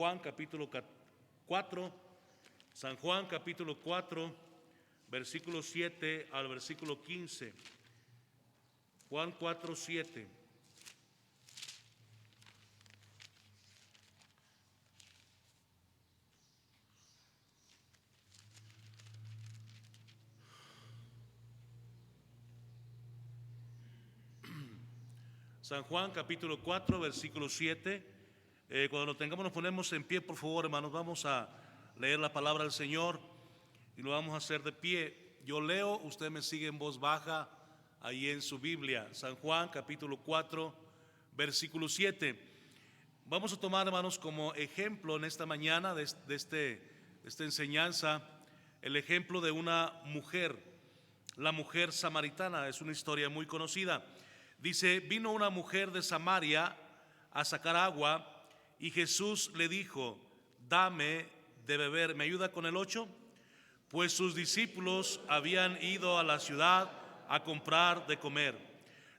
Juan capítulo 4, San Juan capítulo 4, versículo 7 al versículo 15. Juan 4, 7. San Juan capítulo 4, versículo 7. Cuando lo tengamos nos ponemos en pie, por favor, hermanos. Vamos a leer la palabra del Señor y lo vamos a hacer de pie. Yo leo, usted me sigue en voz baja ahí en su Biblia. San Juan capítulo 4, versículo 7. Vamos a tomar, hermanos, como ejemplo en esta mañana de esta enseñanza, el ejemplo de una mujer, la mujer samaritana. Es una historia muy conocida. Dice: vino una mujer de Samaria a sacar agua y Jesús le dijo: dame de beber. ¿Me ayuda con el 8? Pues sus discípulos habían ido a la ciudad a comprar de comer.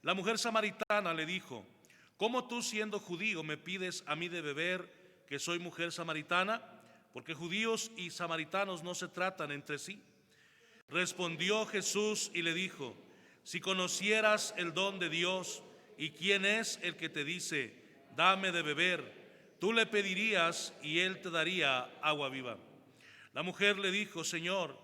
La mujer samaritana le dijo: ¿cómo tú, siendo judío, me pides a mí de beber, que soy mujer samaritana? Porque judíos y samaritanos no se tratan entre sí. Respondió Jesús y le dijo: si conocieras el don de Dios y quién es el que te dice: dame de beber, tú le pedirías y él te daría agua viva. La mujer le dijo: Señor,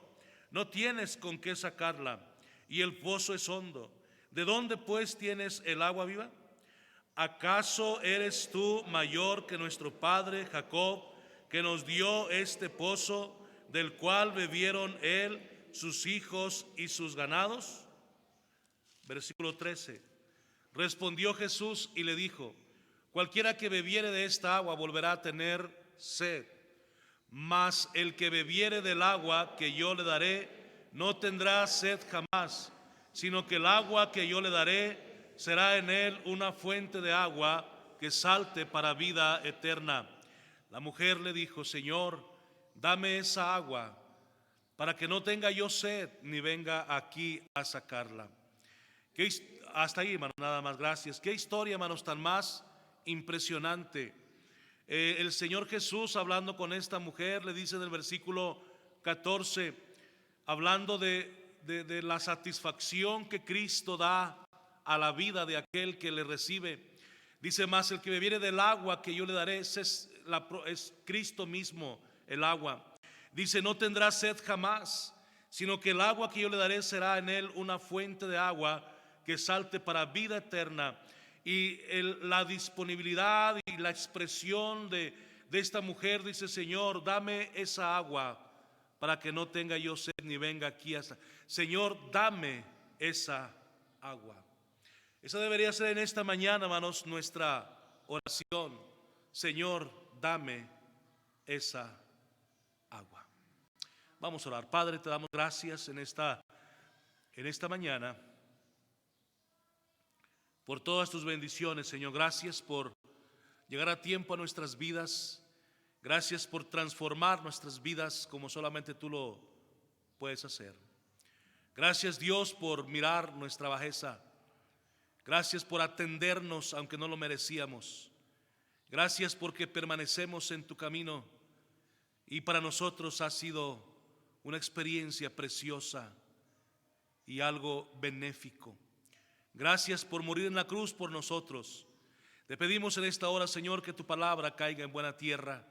no tienes con qué sacarla y el pozo es hondo. ¿De dónde pues tienes el agua viva? ¿Acaso eres tú mayor que nuestro padre Jacob, que nos dio este pozo, del cual bebieron él, sus hijos y sus ganados? Versículo 13. Respondió Jesús y le dijo: cualquiera que bebiere de esta agua volverá a tener sed, mas el que bebiere del agua que yo le daré no tendrá sed jamás, sino que el agua que yo le daré será en él una fuente de agua que salte para vida eterna. La mujer le dijo: Señor, dame esa agua, para que no tenga yo sed ni venga aquí a sacarla. Hasta ahí, hermanos, nada más, gracias. Qué historia, hermanos, tan más impresionante. El Señor Jesús, hablando con esta mujer, le dice en el versículo 14, hablando de la satisfacción que Cristo da a la vida de aquel que le recibe. Dice: más el que bebiere del agua que yo le daré, es Cristo mismo el agua. Dice: no tendrá sed jamás, sino que el agua que yo le daré será en él una fuente de agua que salte para vida eterna. Y la disponibilidad y la expresión de esta mujer dice: Señor, dame esa agua para que no tenga yo sed ni venga aquí hasta. Señor, dame esa agua. Esa debería ser en esta mañana, hermanos, nuestra oración. Señor, dame esa agua. Vamos a orar. Padre, te damos gracias en esta mañana por todas tus bendiciones, Señor. Gracias por llegar a tiempo a nuestras vidas. Gracias por transformar nuestras vidas como solamente tú lo puedes hacer. Gracias, Dios, por mirar nuestra bajeza. Gracias por atendernos aunque no lo merecíamos. Gracias porque permanecemos en tu camino y para nosotros ha sido una experiencia preciosa y algo benéfico. Gracias por morir en la cruz por nosotros. Te pedimos en esta hora, Señor, que tu palabra caiga en buena tierra,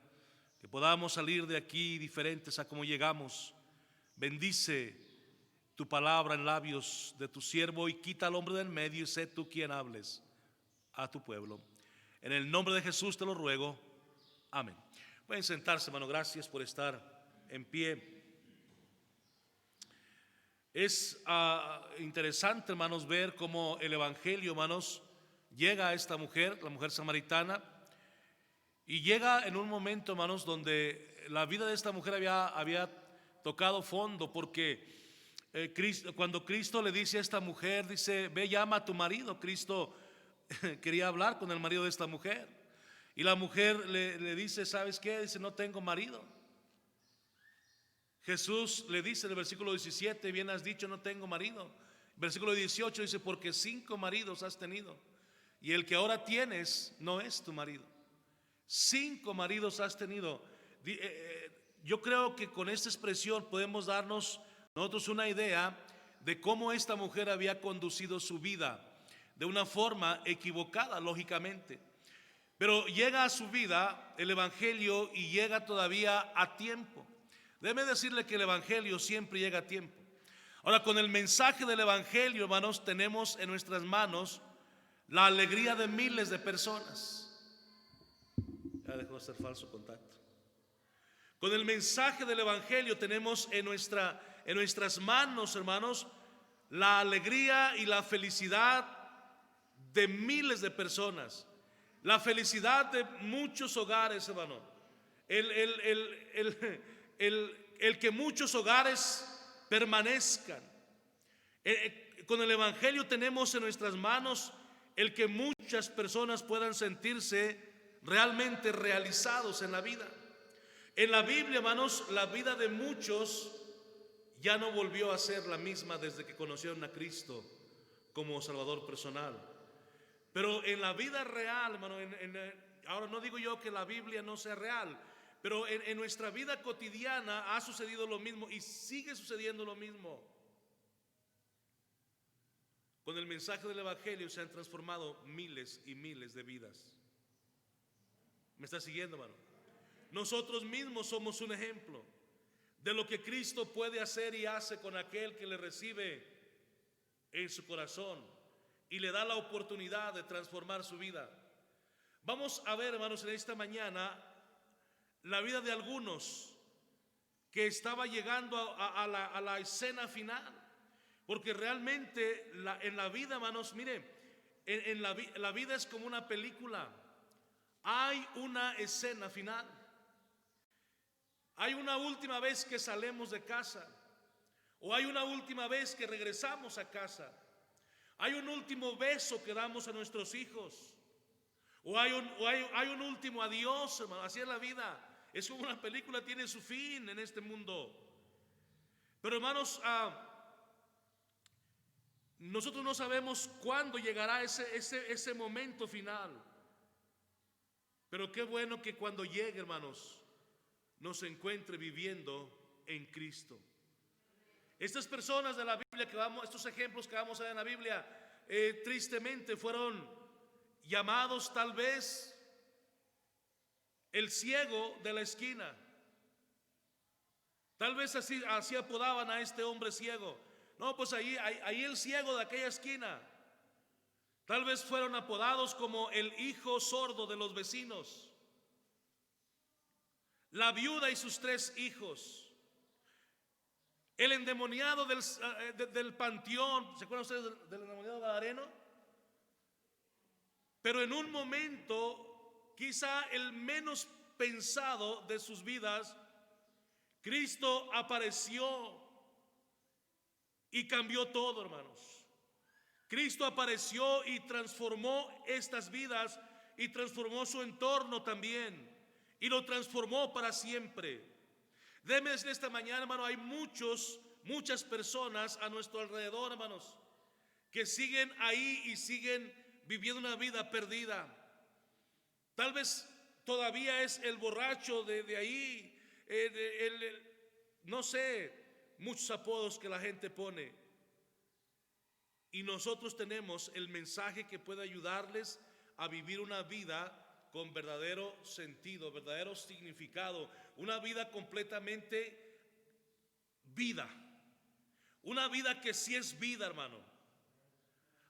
que podamos salir de aquí diferentes a como llegamos. Bendice tu palabra en labios de tu siervo y quita al hombre del medio y sé tú quien hables a tu pueblo. En el nombre de Jesús te lo ruego. Amén. Pueden sentarse, hermano. Gracias por estar en pie. Es interesante, hermanos, ver cómo el evangelio, hermanos, llega a esta mujer, la mujer samaritana, y llega en un momento, hermanos, donde la vida de esta mujer había tocado fondo, porque cuando Cristo le dice a esta mujer, dice: ve, llama a tu marido. Cristo quería hablar con el marido de esta mujer, y la mujer le dice: ¿sabes qué? Dice: no tengo marido. Jesús le dice en el versículo 17: bien has dicho, no tengo marido. Versículo 18 dice: porque 5 maridos has tenido, y el que ahora tienes no es tu marido. 5 maridos has tenido. Yo creo que con esta expresión podemos darnos nosotros una idea de cómo esta mujer había conducido su vida de una forma equivocada, lógicamente. Pero llega a su vida el Evangelio y llega todavía a tiempo. Déjeme decirle que el Evangelio siempre llega a tiempo. Ahora, con el mensaje del Evangelio, hermanos, tenemos en nuestras manos la alegría de miles de personas. Ya dejó de ser falso contacto. Con el mensaje del Evangelio tenemos en nuestras manos, hermanos, la alegría y la felicidad de miles de personas. La felicidad de muchos hogares, hermano. El que muchos hogares permanezcan. Con el Evangelio tenemos en nuestras manos el que muchas personas puedan sentirse realmente realizados en la vida. En la Biblia, hermanos, la vida de muchos ya no volvió a ser la misma desde que conocieron a Cristo como Salvador personal. Pero en la vida real, hermano, ahora no digo yo que la Biblia no sea real, pero en nuestra vida cotidiana ha sucedido lo mismo y sigue sucediendo lo mismo. Con el mensaje del Evangelio se han transformado miles y miles de vidas. ¿Me está siguiendo, hermano? Nosotros mismos somos un ejemplo de lo que Cristo puede hacer y hace con aquel que le recibe en su corazón y le da la oportunidad de transformar su vida. Vamos a ver, hermanos, en esta mañana la vida de algunos que estaba llegando a la escena final, porque realmente en la vida, hermanos, mire, la vida es como una película. Hay una escena final. Hay una última vez que salimos de casa, o hay una última vez que regresamos a casa. Hay un último beso que damos a nuestros hijos, o hay un último adiós, hermano. Así es la vida. Es como una película, tiene su fin en este mundo. Pero, hermanos, nosotros no sabemos cuándo llegará ese momento final. Pero qué bueno que cuando llegue, hermanos, nos encuentre viviendo en Cristo. Estas personas de la Biblia estos ejemplos que vamos a ver en la Biblia, tristemente fueron llamados tal vez el ciego de la esquina. Tal vez así apodaban a este hombre ciego. No, pues ahí el ciego de aquella esquina. Tal vez fueron apodados como el hijo sordo de los vecinos. La viuda y sus 3 hijos. El endemoniado del panteón. ¿Se acuerdan ustedes del endemoniado gadareno? Pero en un momento, quizá el menos pensado de sus vidas, Cristo apareció y cambió todo, hermanos. Cristo apareció y transformó estas vidas y transformó su entorno también. Y lo transformó para siempre. Déjeme decir esta mañana, hermano, hay muchas personas a nuestro alrededor, hermanos, que siguen ahí y siguen viviendo una vida perdida. Tal vez todavía es el borracho de ahí, no sé, muchos apodos que la gente pone. Y nosotros tenemos el mensaje que puede ayudarles a vivir una vida con verdadero sentido, verdadero significado, una vida completamente vida, una vida que sí es vida, hermano.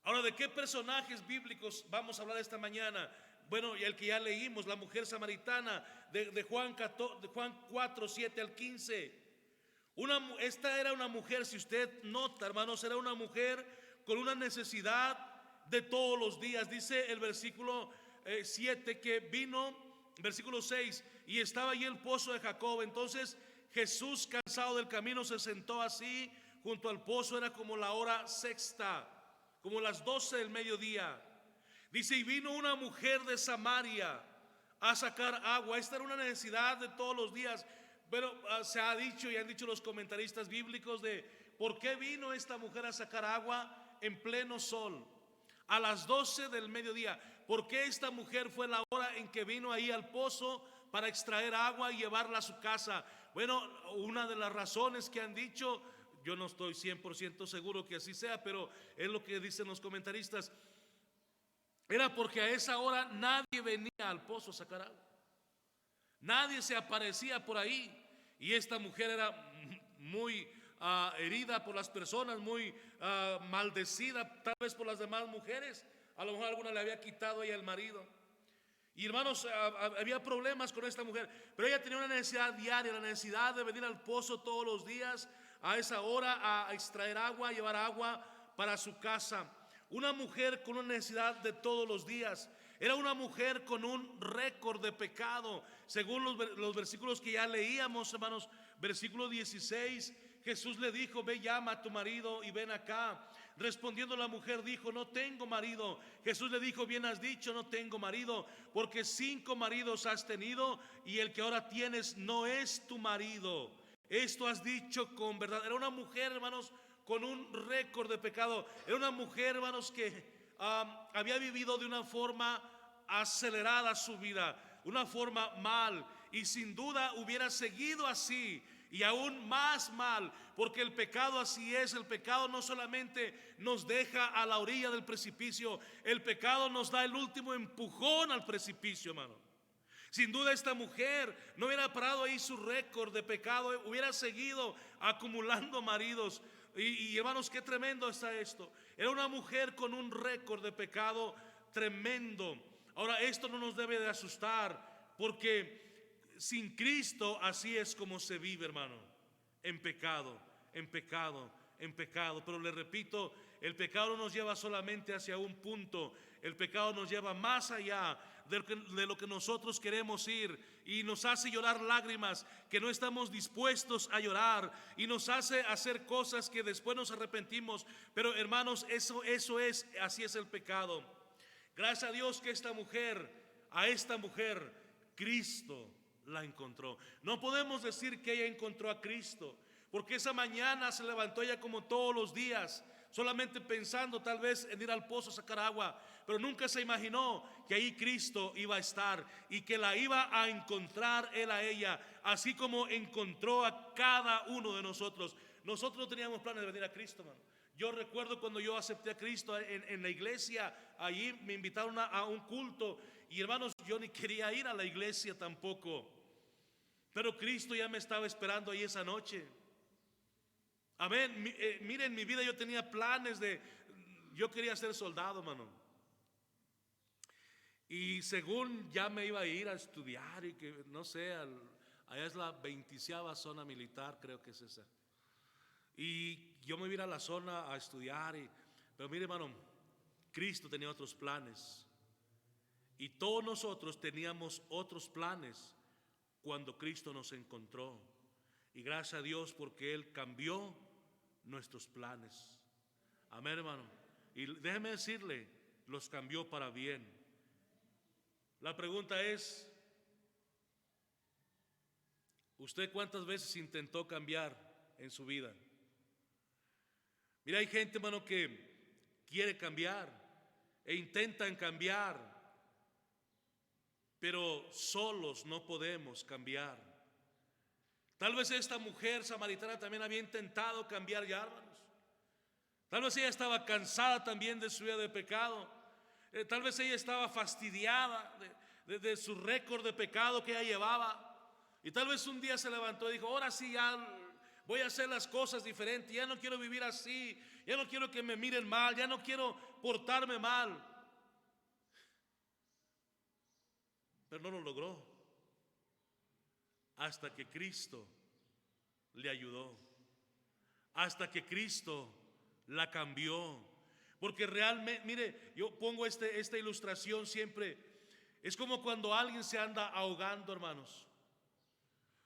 Ahora, ¿de qué personajes bíblicos vamos a hablar esta mañana? Bueno, y el que ya leímos, la mujer samaritana de Juan 4, 7 al 15. Esta era una mujer, si usted nota, hermanos, era una mujer con una necesidad de todos los días. Dice el versículo 7 que vino, versículo 6, y estaba allí el pozo de Jacob. Entonces Jesús, cansado del camino, se sentó así junto al pozo. Era como la hora sexta, como las 12 del mediodía. Dice, y vino una mujer de Samaria a sacar agua. Esta era una necesidad de todos los días. Pero se ha dicho y han dicho los comentaristas bíblicos de por qué vino esta mujer a sacar agua en pleno sol. a las 12 del mediodía. ¿Por qué esta mujer fue la hora en que vino ahí al pozo para extraer agua y llevarla a su casa? Bueno, una de las razones que han dicho, yo no estoy 100% seguro que así sea, pero es lo que dicen los comentaristas, era porque a esa hora nadie venía al pozo a sacar agua. Nadie se aparecía por ahí. Y esta mujer era muy herida por las personas, muy maldecida tal vez por las demás mujeres. A lo mejor alguna le había quitado ella el marido. Y hermanos, había problemas con esta mujer, pero ella tenía una necesidad diaria, la necesidad de venir al pozo todos los días a esa hora a extraer agua, a llevar agua para su casa. Una mujer con una necesidad de todos los días. Era una mujer con un récord de pecado. Según los versículos que ya leíamos, hermanos, versículo 16, Jesús le dijo: ve, llama a tu marido y ven acá. Respondiendo la mujer dijo: no tengo marido. Jesús le dijo: bien has dicho, no tengo marido, porque 5 maridos has tenido y el que ahora tienes no es tu marido. Esto has dicho con verdad. Era una mujer, hermanos, con un récord de pecado. Era una mujer, hermanos, que había vivido de una forma acelerada su vida, una forma mal, y sin duda hubiera seguido así y aún más mal, porque el pecado así es. El pecado no solamente nos deja a la orilla del precipicio, el pecado nos da el último empujón al precipicio, hermano. Sin duda esta mujer no hubiera parado ahí su récord de pecado, hubiera seguido acumulando maridos. Y hermanos, qué tremendo está esto. Era una mujer con un récord de pecado tremendo. Ahora, esto no nos debe de asustar, porque sin Cristo así es como se vive, hermano. En pecado, en pecado, en pecado. Pero le repito, el pecado no nos lleva solamente hacia un punto. El pecado nos lleva más allá de lo que nosotros queremos ir, y nos hace llorar lágrimas que no estamos dispuestos a llorar, y nos hace hacer cosas que después nos arrepentimos. Pero hermanos, así es el pecado. Gracias a Dios que a esta mujer Cristo la encontró. No podemos decir que ella encontró a Cristo, porque esa mañana se levantó ella como todos los días, solamente pensando tal vez en ir al pozo a sacar agua, pero nunca se imaginó que ahí Cristo iba a estar y que la iba a encontrar él a ella, así como encontró a cada uno de nosotros. Nosotros no teníamos planes de venir a Cristo, hermano. Yo recuerdo cuando yo acepté a Cristo en la iglesia, allí me invitaron a un culto, y hermanos, yo ni quería ir a la iglesia tampoco, pero Cristo ya me estaba esperando ahí esa noche. Amén. Miren, en mi vida yo tenía planes yo quería ser soldado, hermano. Y según ya me iba a ir a estudiar, y que no sé, allá es la 20ª zona militar, creo que es esa. Y yo me iba a ir a la zona a estudiar, pero mire, hermano, Cristo tenía otros planes. Y todos nosotros teníamos otros planes cuando Cristo nos encontró. Y gracias a Dios porque Él cambió nuestros planes. Amén, hermano. Y déjeme decirle, los cambió para bien. La pregunta es, ¿usted cuántas veces intentó cambiar en su vida? Mira, hay gente, hermano, que quiere cambiar e intentan cambiar, pero solos no podemos cambiar. Tal vez esta mujer samaritana también había intentado cambiar ya, hermanos. Tal vez ella estaba cansada también de su vida de pecado. Tal vez ella estaba fastidiada de su récord de pecado que ella llevaba. Y tal vez un día se levantó y dijo: ahora sí, ya voy a hacer las cosas diferentes. Ya no quiero vivir así. Ya no quiero que me miren mal. Ya no quiero portarme mal. Pero no lo logró hasta que Cristo le ayudó, hasta que Cristo la cambió. Porque realmente, mire, yo pongo esta ilustración siempre. Es como cuando alguien se anda ahogando, hermanos.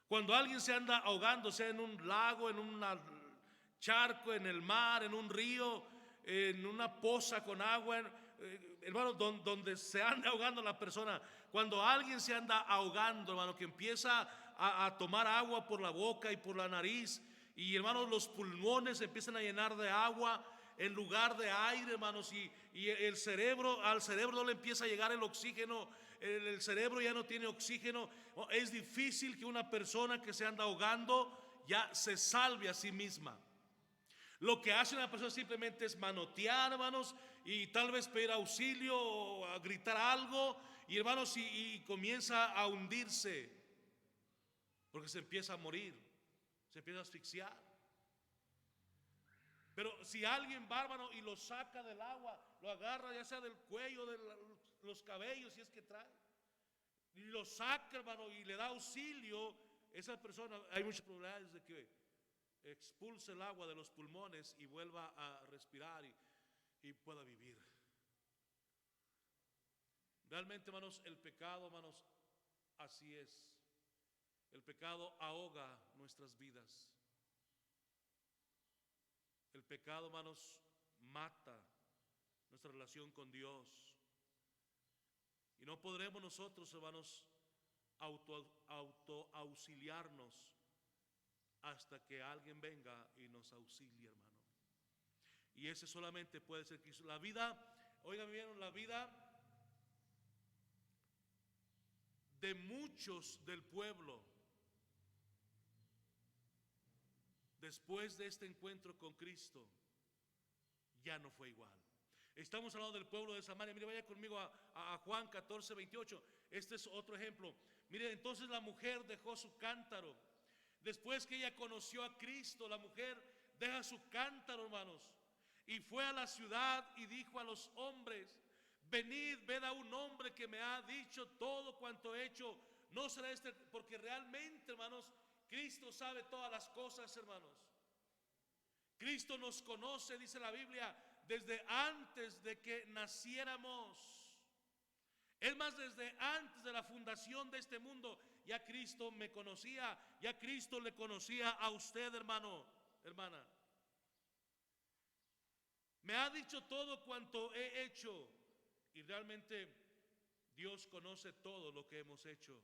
Cuando alguien se anda ahogando, sea en un lago, en un charco, en el mar, en un río, en una poza con agua, hermano, donde se anda ahogando la persona. Cuando alguien se anda ahogando, hermano, que empieza a tomar agua por la boca y por la nariz, y hermanos, los pulmones empiezan a llenar de agua, en lugar de aire, hermanos, y el cerebro, al cerebro no le empieza a llegar el oxígeno, el cerebro ya no tiene oxígeno. Es difícil que una persona que se anda ahogando ya se salve a sí misma. Lo que hace una persona simplemente es manotear, hermanos, y tal vez pedir auxilio o a gritar algo, y hermanos, y comienza a hundirse, porque se empieza a morir, se empieza a asfixiar. Pero si alguien bárbaro y lo saca del agua, lo agarra ya sea del cuello, de los cabellos, si es que trae, y lo saca, hermano, y le da auxilio, esa persona, hay muchas probabilidades de que expulse el agua de los pulmones y vuelva a respirar y pueda vivir. Realmente, hermanos, el pecado, hermanos, así es. El pecado ahoga nuestras vidas. El pecado, hermanos, mata nuestra relación con Dios. Y no podremos nosotros, hermanos, auxiliarnos hasta que alguien venga y nos auxilie, hermano. Y ese solamente puede ser Cristo. La vida, oigan bien, la vida de muchos del pueblo después de este encuentro con Cristo ya no fue igual. Estamos hablando del pueblo de Samaria. Mire, vaya conmigo a Juan 14, 28. Este es otro ejemplo. Mire, entonces la mujer dejó su cántaro. Después que ella conoció a Cristo, la mujer deja su cántaro, hermanos, y fue a la ciudad y dijo a los hombres: venid, ved a un hombre que me ha dicho todo cuanto he hecho. No será este, porque realmente, hermanos, Cristo sabe todas las cosas, hermanos. Cristo nos conoce, dice la Biblia, desde antes de que naciéramos. Es más, desde antes de la fundación de este mundo, ya Cristo me conocía, ya Cristo le conocía a usted, hermano, hermana. Me ha dicho todo cuanto he hecho, y realmente Dios conoce todo lo que hemos hecho.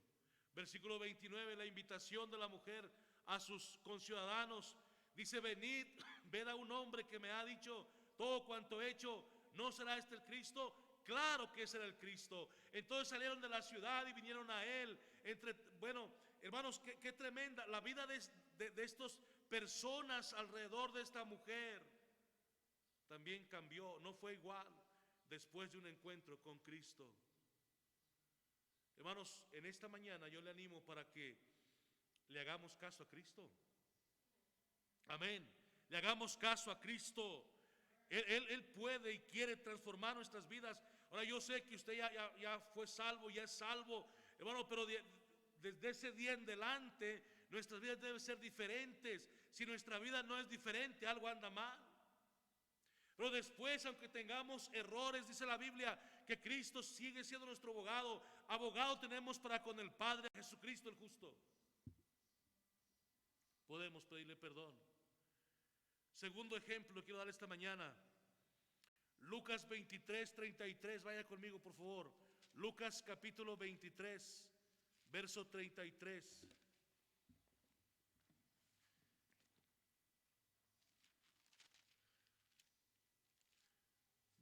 Versículo 29, la invitación de la mujer a sus conciudadanos, dice: venid, ved a un hombre que me ha dicho todo cuanto he hecho. ¿No será este el Cristo? Claro que ese era el Cristo. Entonces salieron de la ciudad y vinieron a él. Bueno, hermanos, qué tremenda la vida de estas personas alrededor de esta mujer. También cambió, no fue igual después de un encuentro con Cristo. Hermanos, en esta mañana yo le animo para que le hagamos caso a Cristo. Amén. Le hagamos caso a Cristo. Él puede y quiere transformar nuestras vidas. Ahora, yo sé que usted ya fue salvo, ya es salvo, hermano, pero desde ese día en adelante nuestras vidas deben ser diferentes. Si nuestra vida no es diferente, algo anda mal. Pero después, aunque tengamos errores, dice la Biblia que Cristo sigue siendo nuestro abogado. Abogado tenemos para con el Padre, Jesucristo el justo. Podemos pedirle perdón. Segundo ejemplo quiero dar esta mañana. Lucas 23, 33. Vaya conmigo, por favor. Lucas capítulo 23, verso 33.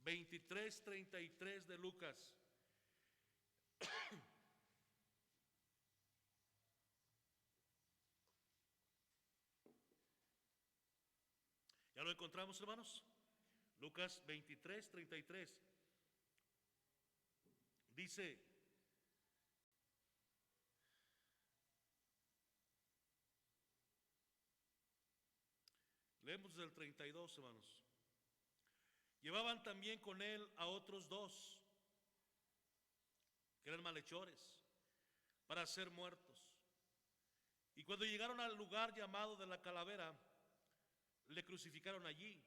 (23, 33) de Lucas. ¿Ya lo encontramos, hermanos? Lucas 23, 33. Dice: leemos del 32, hermanos. Llevaban también con él a otros dos, que eran malhechores, para ser muertos. Y cuando llegaron al lugar llamado de la Calavera, le crucificaron allí,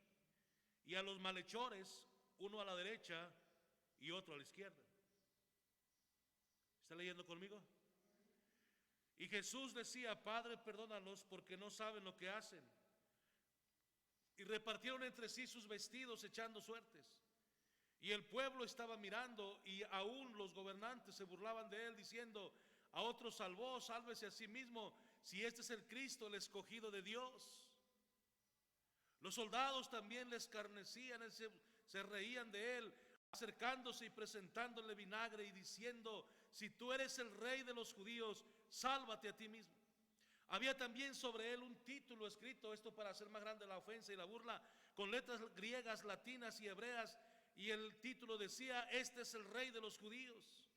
y a los malhechores, uno a la derecha y otro a la izquierda. ¿Está leyendo conmigo? Y Jesús decía: Padre, perdónalos, porque no saben lo que hacen. Y repartieron entre sí sus vestidos, echando suertes. Y el pueblo estaba mirando, y aún los gobernantes se burlaban de él, diciendo: a otro salvó, sálvese a sí mismo, si este es el Cristo, el escogido de Dios. Los soldados también le escarnecían, se reían de él, acercándose y presentándole vinagre y diciendo: si tú eres el rey de los judíos, sálvate a ti mismo. Había también sobre él un título escrito, esto para hacer más grande la ofensa y la burla, con letras griegas, latinas y hebreas, y el título decía: este es el rey de los judíos.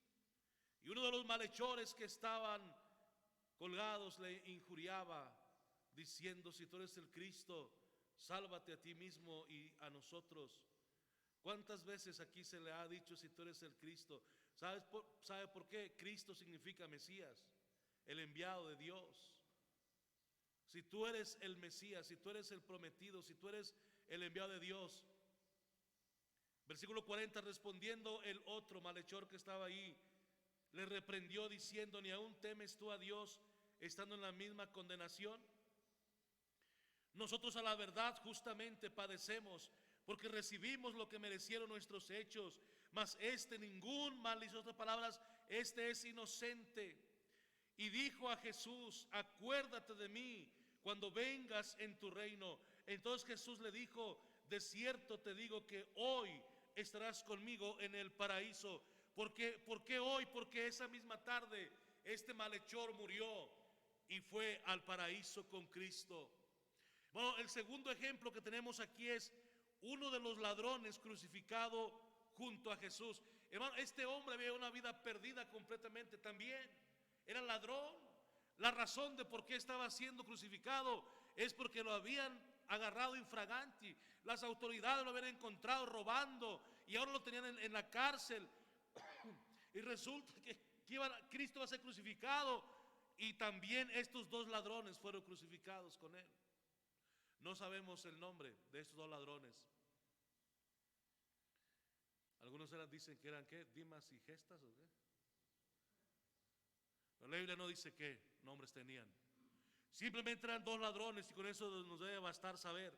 Y uno de los malhechores que estaban colgados le injuriaba, diciendo: si tú eres el Cristo, sálvate a ti mismo y a nosotros. ¿Cuántas veces aquí se le ha dicho: si tú eres el Cristo? ¿Sabe por qué? Cristo significa Mesías, el enviado de Dios. Si tú eres el Mesías, si tú eres el prometido, si tú eres el enviado de Dios. Versículo 40, respondiendo el otro malhechor que estaba ahí, le reprendió diciendo: ¿ni aún temes tú a Dios, estando en la misma condenación? Nosotros a la verdad justamente padecemos, porque recibimos lo que merecieron nuestros hechos, mas este ningún mal hizo. Otras palabras, este es inocente. Y dijo a Jesús: acuérdate de mí cuando vengas en tu reino. Entonces Jesús le dijo: de cierto te digo que hoy estarás conmigo en el paraíso. ¿Por qué hoy? Porque esa misma tarde este malhechor murió y fue al paraíso con Cristo. Bueno, el segundo ejemplo que tenemos aquí es uno de los ladrones crucificado junto a Jesús. Hermano, este hombre había una vida perdida completamente también. Era ladrón. La razón de por qué estaba siendo crucificado es porque lo habían agarrado infraganti. Las autoridades lo habían encontrado robando y ahora lo tenían en la cárcel. Y resulta que Cristo va a ser crucificado, y también estos dos ladrones fueron crucificados con él. No sabemos el nombre de estos dos ladrones. Algunos dicen que eran ¿qué? Dimas y Gestas o qué. La Biblia no dice qué nombres tenían. Simplemente eran dos ladrones, y con eso nos debe bastar saber.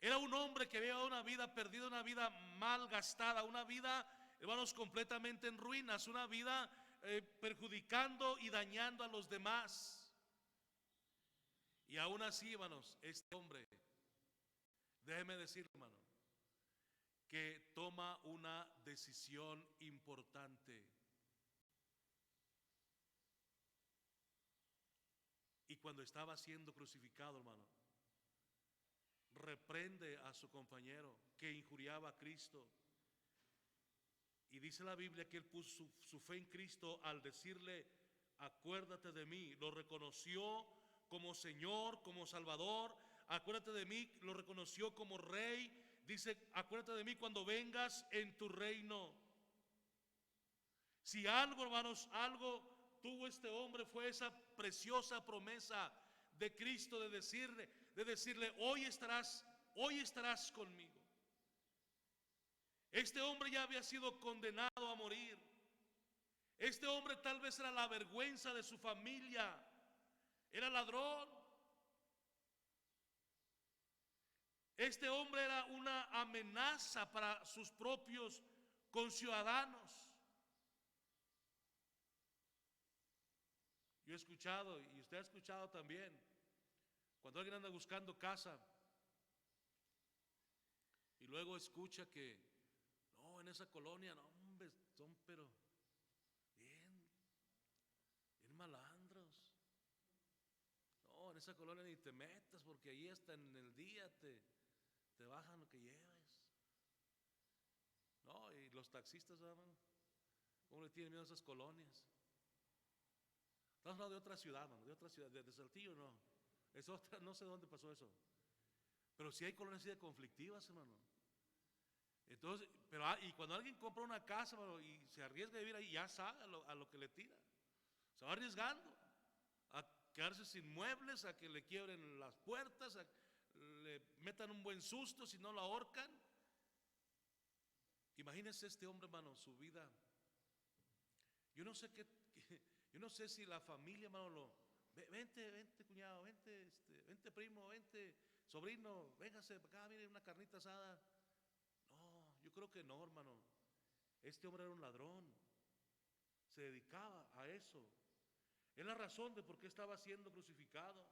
Era un hombre que había una vida perdida, una vida mal gastada, una vida, hermanos, completamente en ruinas, una vida perjudicando y dañando a los demás. Y aún así, hermanos, este hombre, déjeme decirle, hermano, que toma una decisión importante. Y cuando estaba siendo crucificado, hermano, reprende a su compañero que injuriaba a Cristo. Y dice la Biblia que él puso su fe en Cristo al decirle: acuérdate de mí. Lo reconoció como Señor, como Salvador. Acuérdate de mí, lo reconoció como Rey. Dice: acuérdate de mí cuando vengas en tu reino. Si algo, hermanos, algo tuvo este hombre, fue esa preciosa promesa de Cristo de decirle: hoy estarás conmigo. Este hombre ya había sido condenado a morir. Este hombre tal vez era la vergüenza de su familia. Era ladrón. Este hombre era una amenaza para sus propios conciudadanos. Yo he escuchado, y usted ha escuchado también, cuando alguien anda buscando casa y luego escucha que no, en esa colonia, no, hombre, son pero bien malandros. No, en esa colonia ni te metas, porque ahí hasta en el día te bajan lo que lleves. No, y los taxistas, hermano, ¿cómo le tienen miedo a esas colonias? Estamos hablando de otra ciudad, hermano, de otra ciudad, de Saltillo, no. Es otra, no sé dónde pasó eso. Pero sí hay colonias así de conflictivas, hermano. Entonces, y cuando alguien compra una casa, hermano, y se arriesga a vivir ahí, ya sabe a lo que le tira. Se va arriesgando a quedarse sin muebles, a que le quiebren las puertas, a que le metan un buen susto si no lo ahorcan. Imagínense este hombre, hermano, su vida. Yo no sé yo no sé si la familia, hermano, vente cuñado, vente primo, vente sobrino, véngase acá, mire una carnita asada. No, yo creo que no, hermano. Este hombre era un ladrón, se dedicaba a eso. Es la razón de por qué estaba siendo crucificado.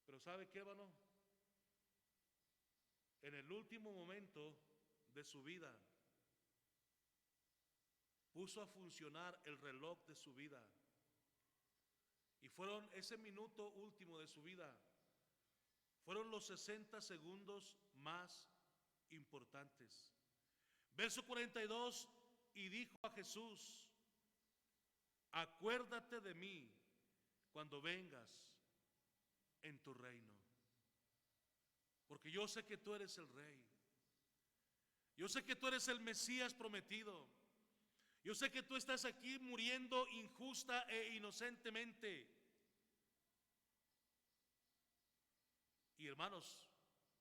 Pero ¿sabe qué, hermano? en el último momento de su vida, puso a funcionar el reloj de su vida. Y fueron ese minuto último de su vida, fueron los 60 segundos más importantes. Verso 42, y dijo a Jesús: acuérdate de mí cuando vengas en tu reino. Porque yo sé que tú eres el Rey. Yo sé que tú eres el Mesías prometido. Yo sé que tú estás aquí muriendo injusta e inocentemente. Y hermanos,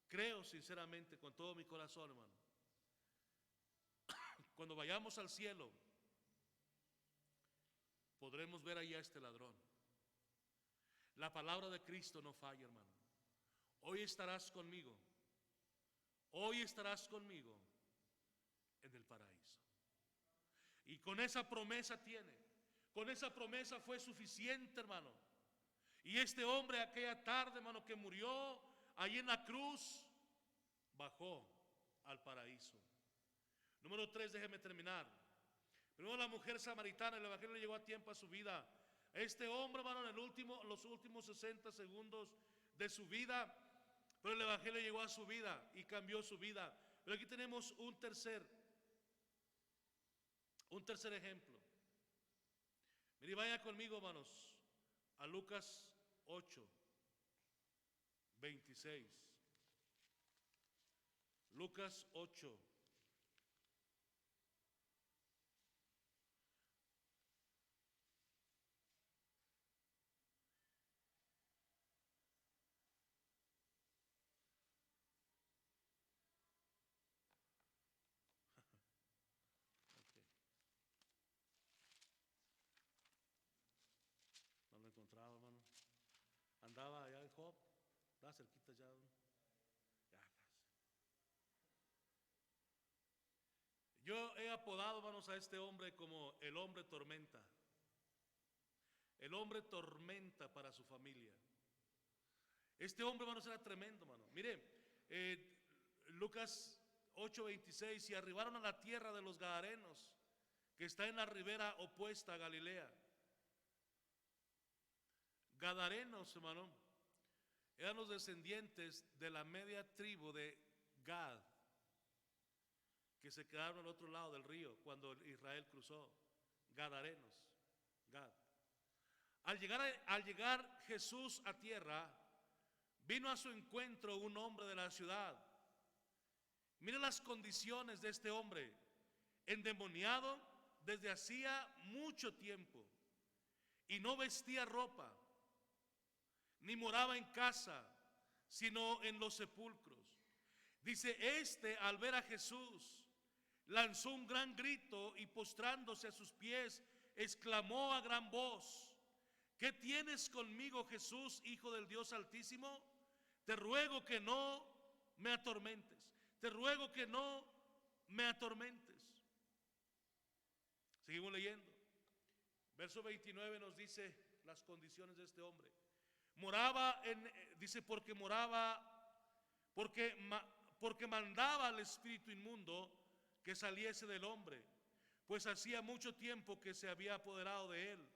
creo sinceramente con todo mi corazón, hermano, cuando vayamos al cielo, podremos ver allá a este ladrón. La palabra de Cristo no falla, hermano. Hoy estarás conmigo. Hoy estarás conmigo en el paraíso. Y con esa promesa tiene. Con esa promesa fue suficiente, hermano. Y este hombre aquella tarde, hermano, que murió allí en la cruz, bajó al paraíso. Número 3, déjeme terminar. Primero, la mujer samaritana, el evangelio le llegó a tiempo a su vida. Este hombre, hermano, en los últimos 60 segundos de su vida, pero el evangelio llegó a su vida y cambió su vida. Pero aquí tenemos un tercer ejemplo. Mire, vaya conmigo, hermanos, a Lucas 8, 26. Lucas 8. Okay. No lo encontraba, hermano. Andaba allá en Job, estaba cerquita ya. Ya casi. Yo he apodado, hermanos, a este hombre como el hombre tormenta. El hombre tormenta para su familia. Este hombre, hermanos, era tremendo, hermano. Mire, Lucas 8:26, y arribaron a la tierra de los Gadarenos, que está en la ribera opuesta a Galilea. Gadarenos, hermano, eran los descendientes de la media tribu de Gad, que se quedaron al otro lado del río cuando Israel cruzó. Gadarenos, Gad. Al llegar Jesús a tierra, vino a su encuentro un hombre de la ciudad. Mire las condiciones de este hombre, endemoniado desde hacía mucho tiempo, y no vestía ropa, ni moraba en casa, sino en los sepulcros. Dice, al ver a Jesús, lanzó un gran grito y postrándose a sus pies, exclamó a gran voz: ¿qué tienes conmigo, Jesús, Hijo del Dios Altísimo? Te ruego que no me atormentes. Te ruego que no me atormentes. Seguimos leyendo. Verso 29 nos dice las condiciones de este hombre. Dice, porque mandaba al espíritu inmundo que saliese del hombre, pues hacía mucho tiempo que se había apoderado de él,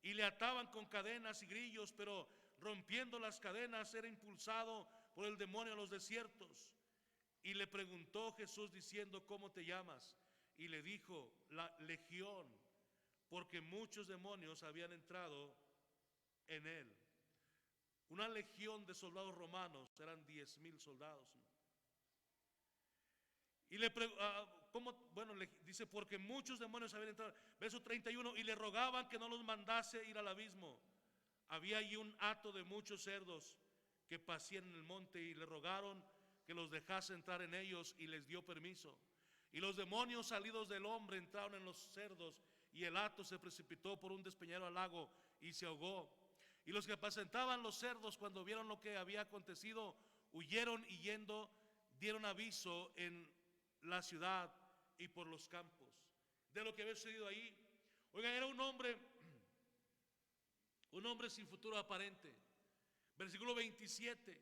y le ataban con cadenas y grillos, pero rompiendo las cadenas era impulsado por el demonio a los desiertos. Y le preguntó Jesús diciendo, ¿cómo te llamas? Y le dijo, la Legión, porque muchos demonios habían entrado en él. Una legión de soldados romanos, eran 10,000 soldados. Y le dice, porque muchos demonios habían entrado. Verso 31, y le rogaban que no los mandase ir al abismo. Había allí un hato de muchos cerdos que pasían en el monte, y le rogaron que los dejase entrar en ellos, y les dio permiso. Y los demonios salidos del hombre entraron en los cerdos, y el hato se precipitó por un despeñadero al lago y se ahogó. Y los que apacentaban los cerdos, cuando vieron lo que había acontecido, huyeron, y yendo dieron aviso en la ciudad y por los campos de lo que había sucedido ahí. Oigan, era un hombre sin futuro aparente. Versículo 27.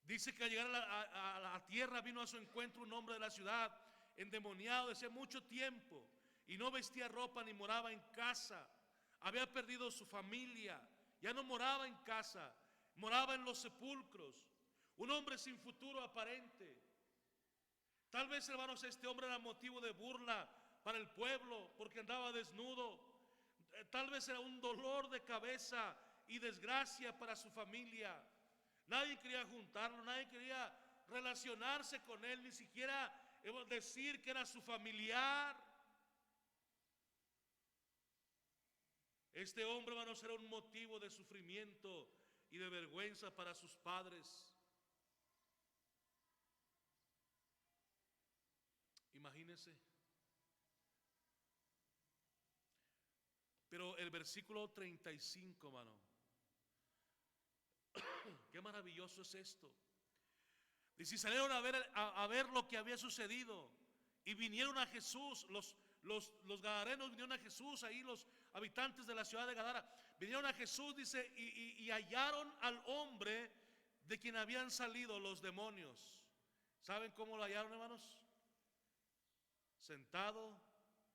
Dice que al llegar a la tierra vino a su encuentro un hombre de la ciudad, endemoniado desde mucho tiempo, y no vestía ropa ni moraba en casa. Había perdido su familia, ya no moraba en casa, moraba en los sepulcros. Un hombre sin futuro aparente. Tal vez, hermanos, este hombre era motivo de burla para el pueblo porque andaba desnudo. Tal vez era un dolor de cabeza y desgracia para su familia. Nadie quería juntarlo, nadie quería relacionarse con él, ni siquiera decir que era su familiar. Este hombre, hermanos, era un motivo de sufrimiento y de vergüenza para sus padres. Imagínense. Pero el versículo 35, hermano, qué maravilloso es esto. Dice, salieron a ver lo que había sucedido y vinieron a Jesús, los gadarenos vinieron a Jesús, ahí los habitantes de la ciudad de Gadara, vinieron a Jesús, dice, y hallaron al hombre de quien habían salido los demonios. ¿Saben cómo lo hallaron, hermanos? Sentado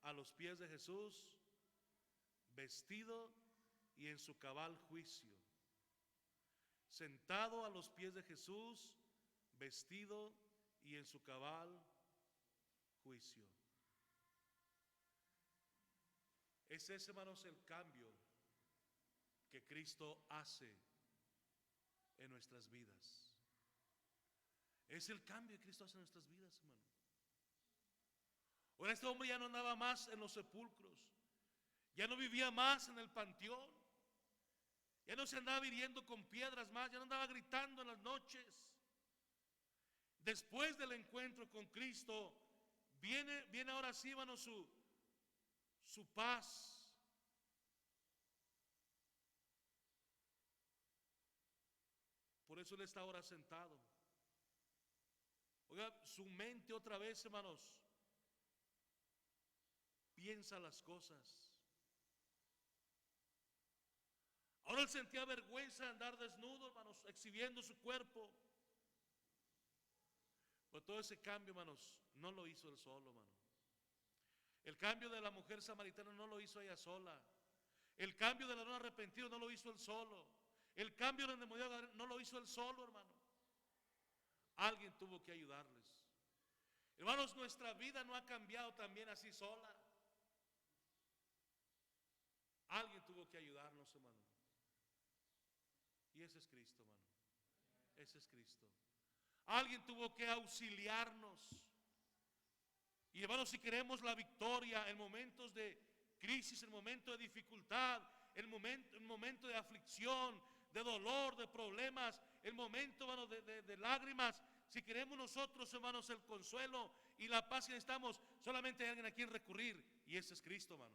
a los pies de Jesús, vestido y en su cabal juicio. Sentado a los pies de Jesús, vestido y en su cabal juicio. Es ese, hermanos, el cambio que Cristo hace en nuestras vidas. Es el cambio que Cristo hace en nuestras vidas, hermano. Ahora este hombre ya no andaba más en los sepulcros, ya no vivía más en el panteón, ya no se andaba hiriendo con piedras más, ya no andaba gritando en las noches. Después del encuentro con Cristo, viene ahora sí, hermano, su paz. Por eso él está ahora sentado. Oiga, su mente otra vez, hermanos, piensa las cosas. Ahora él sentía vergüenza de andar desnudo, hermanos, exhibiendo su cuerpo. Pero todo ese cambio, hermanos, no lo hizo él solo, hermano. El cambio de la mujer samaritana no lo hizo ella sola. El cambio del varón arrepentido no lo hizo él solo. El cambio del endemoniado no lo hizo él solo, hermano. Alguien tuvo que ayudarles. Hermanos, nuestra vida no ha cambiado también así sola. Alguien tuvo que ayudarnos, hermano. Y ese es Cristo, hermano. Ese es Cristo. Alguien tuvo que auxiliarnos. Y hermanos, si queremos la victoria en momentos de crisis, en momentos de dificultad, en momento de aflicción, de dolor, de problemas, en momento, hermanos, de lágrimas, si queremos nosotros, hermanos, el consuelo y la paz que necesitamos, solamente hay alguien a quien recurrir, y ese es Cristo, hermano.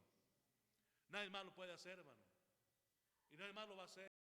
Nadie más lo puede hacer, hermano. Y nadie más lo va a hacer.